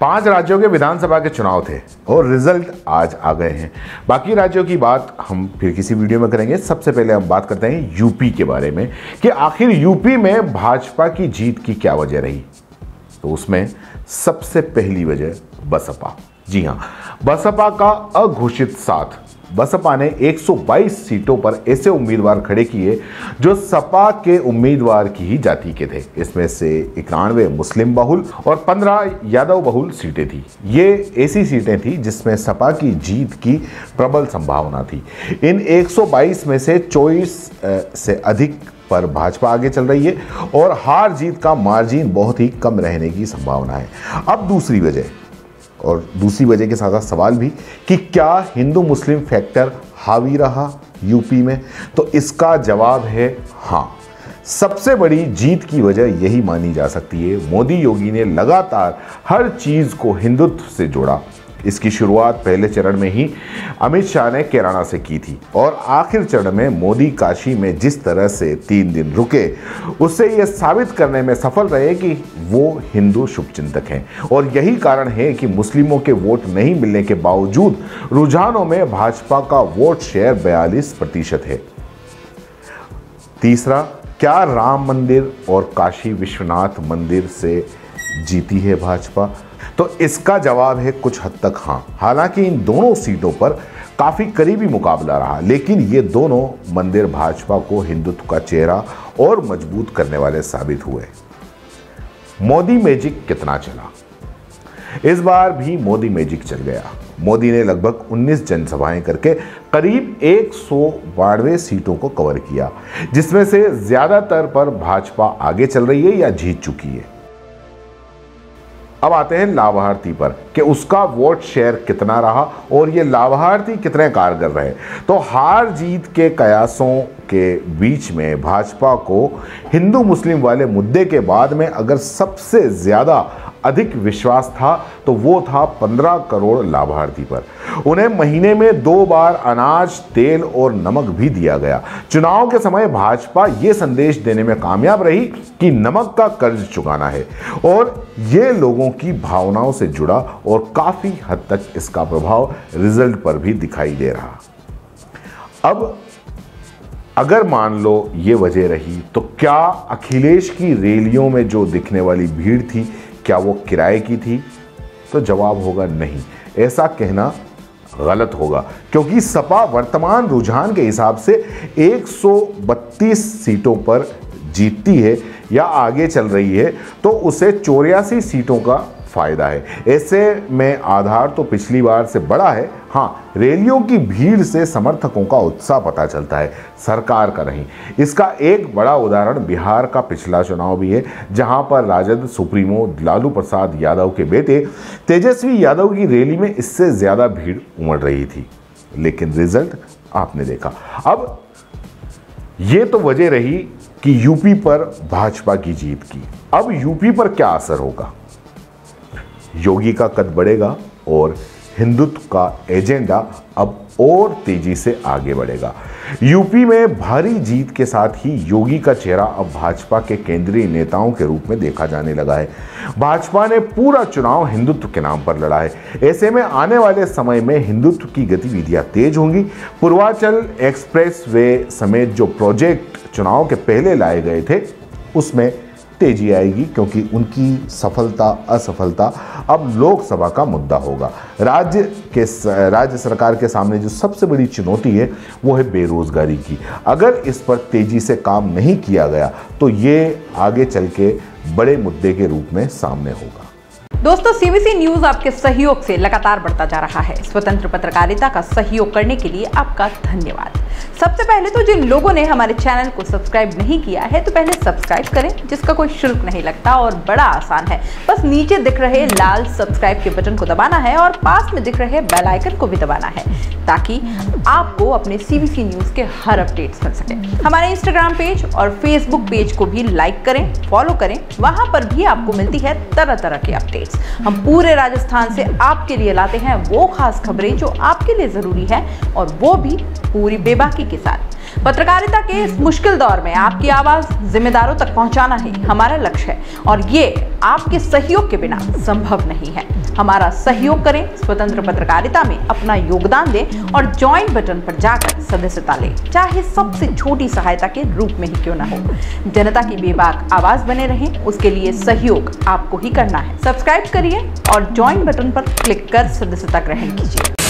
5 राज्यों के विधानसभा के चुनाव थे और रिजल्ट आज आ गए हैं। बाकी राज्यों की बात हम फिर किसी वीडियो में करेंगे। सबसे पहले हम बात करते हैं यूपी के बारे में कि आखिर यूपी में भाजपा की जीत की क्या वजह रही। तो उसमें सबसे पहली वजह बसपा। जी हां, बसपा का अघोषित साथ। बसपा ने 122 सीटों पर ऐसे उम्मीदवार खड़े किए जो सपा के उम्मीदवार की ही जाति के थे। इसमें से 91 मुस्लिम बहुल और 15 यादव बहुल सीटें थी। ये ऐसी सीटें थी जिसमें सपा की जीत की प्रबल संभावना थी। इन 122 में से 24 से अधिक पर भाजपा आगे चल रही है और हार जीत का मार्जिन बहुत ही कम रहने की संभावना है। अब दूसरी वजह के साथ साथ सवाल भी कि क्या हिंदू मुस्लिम फैक्टर हावी रहा यूपी में? तो इसका जवाब है हाँ। सबसे बड़ी जीत की वजह यही मानी जा सकती है। मोदी योगी ने लगातार हर चीज को हिंदुत्व से जोड़ा। इसकी शुरुआत पहले चरण में ही अमित शाह ने कैराना से की थी और आखिर चरण में मोदी काशी में जिस तरह से 3 दिन रुके, उससे यह साबित करने में सफल रहे कि वो हिंदू शुभचिंतक हैं। और यही कारण है कि मुस्लिमों के वोट नहीं मिलने के बावजूद रुझानों में भाजपा का वोट शेयर 42% है। तीसरा, क्या राम मंदिर और काशी विश्वनाथ मंदिर से जीती है भाजपा? तो इसका जवाब है कुछ हद तक हाँ। हालांकि इन दोनों सीटों पर काफी करीबी मुकाबला रहा, लेकिन ये दोनों मंदिर भाजपा को हिंदुत्व का चेहरा और मजबूत करने वाले साबित हुए। मोदी मैजिक कितना चला? इस बार भी मोदी मैजिक चल गया। मोदी ने लगभग 19 जनसभाएं करके करीब 192 सीटों को कवर किया, जिसमें से ज्यादातर पर भाजपा आगे चल रही है या जीत चुकी है। अब आते हैं लाभार्थी पर कि उसका वोट शेयर कितना रहा और ये लाभार्थी कितने कारगर रहे। तो हार जीत के कयासों के बीच में भाजपा को हिंदू मुस्लिम वाले मुद्दे के बाद में अगर सबसे ज्यादा अधिक विश्वास था तो वो था 15 करोड़ लाभार्थी पर। उन्हें महीने में 2 बार अनाज, तेल और नमक भी दिया गया। चुनाव के समय भाजपा ये संदेश देने में कामयाब रही कि नमक का कर्ज चुकाना है और ये लोगों की भावनाओं से जुड़ा और काफी हद तक इसका प्रभाव रिजल्ट पर भी दिखाई दे रहा। अब अगर मान लो ये वजह रही तो क्या अखिलेश की रैलियों में जो दिखने वाली भीड़ थी क्या वो किराए की थी? तो जवाब होगा नहीं। ऐसा कहना गलत होगा क्योंकि सपा वर्तमान रुझान के हिसाब से 132 सीटों पर जीतती है या आगे चल रही है तो उसे 84 सीटों का फायदा है। ऐसे में आधार तो पिछली बार से बड़ा है। हाँ, रैलियों की भीड़ से समर्थकों का उत्साह पता चलता है, सरकार का नहीं। इसका एक बड़ा उदाहरण बिहार का पिछला चुनाव भी है, जहां पर राजद सुप्रीमो लालू प्रसाद यादव के बेटे तेजस्वी यादव की रैली में इससे ज्यादा भीड़ उमड़ रही थी, लेकिन रिजल्ट आपने देखा। अब ये तो वजह रही कि यूपी पर भाजपा की जीत की। अब यूपी पर क्या असर होगा? योगी का कद बढ़ेगा और हिंदुत्व का एजेंडा अब और तेजी से आगे बढ़ेगा। यूपी में भारी जीत के साथ ही योगी का चेहरा अब भाजपा के केंद्रीय नेताओं के रूप में देखा जाने लगा है। भाजपा ने पूरा चुनाव हिंदुत्व के नाम पर लड़ा है। ऐसे में आने वाले समय में हिंदुत्व की गतिविधियां तेज होंगी। पूर्वांचल एक्सप्रेस वे समेत जो प्रोजेक्ट चुनाव के पहले लाए गए थे उसमें तेजी आएगी क्योंकि उनकी सफलता असफलता अब लोकसभा का मुद्दा होगा। राज्य सरकार के सामने जो सबसे बड़ी चुनौती है वो है बेरोजगारी की। अगर इस पर तेजी से काम नहीं किया गया तो ये आगे चल के बड़े मुद्दे के रूप में सामने होगा। दोस्तों, सीबीसी न्यूज आपके सहयोग से लगातार बढ़ता जा रहा है। स्वतंत्र पत्रकारिता का सहयोग करने के लिए आपका धन्यवाद। सबसे पहले तो जिन लोगों ने हमारे चैनल को सब्सक्राइब नहीं किया है तो पहले सब्सक्राइब करें, जिसका कोई शुल्क नहीं लगता और बड़ा आसान है। बस नीचे दिख रहे लाल सब्सक्राइब के बटन को दबाना है और पास में दिख रहे बेल आइकन को भी दबाना है ताकि आपको अपने सीबीसी न्यूज के हर अपडेट्स मिल सके। हमारे इंस्टाग्राम पेज और फेसबुक पेज को भी लाइक करें, फॉलो करें। वहां पर भी आपको मिलती है तरह तरह के अपडेट्स। हम पूरे राजस्थान से आपके लिए लाते हैं वो खास खबरें जो आपके लिए जरूरी है और वो भी पूरी बेबाकी के साथ। पत्रकारिता के इस मुश्किल दौर में आपकी आवाज जिम्मेदारों तक पहुंचाना ही हमारा लक्ष्य है और ये आपके सहयोग के बिना संभव नहीं है। हमारा सहयोग करें, स्वतंत्र पत्रकारिता में अपना योगदान दें और ज्वाइन बटन पर जाकर सदस्यता लें, चाहे सबसे छोटी सहायता के रूप में ही क्यों ना हो। जनता की बेबाक आवाज बने रहें, उसके लिए सहयोग आपको ही करना है। सब्सक्राइब करिए और ज्वाइन बटन पर क्लिक कर सदस्यता ग्रहण कीजिए।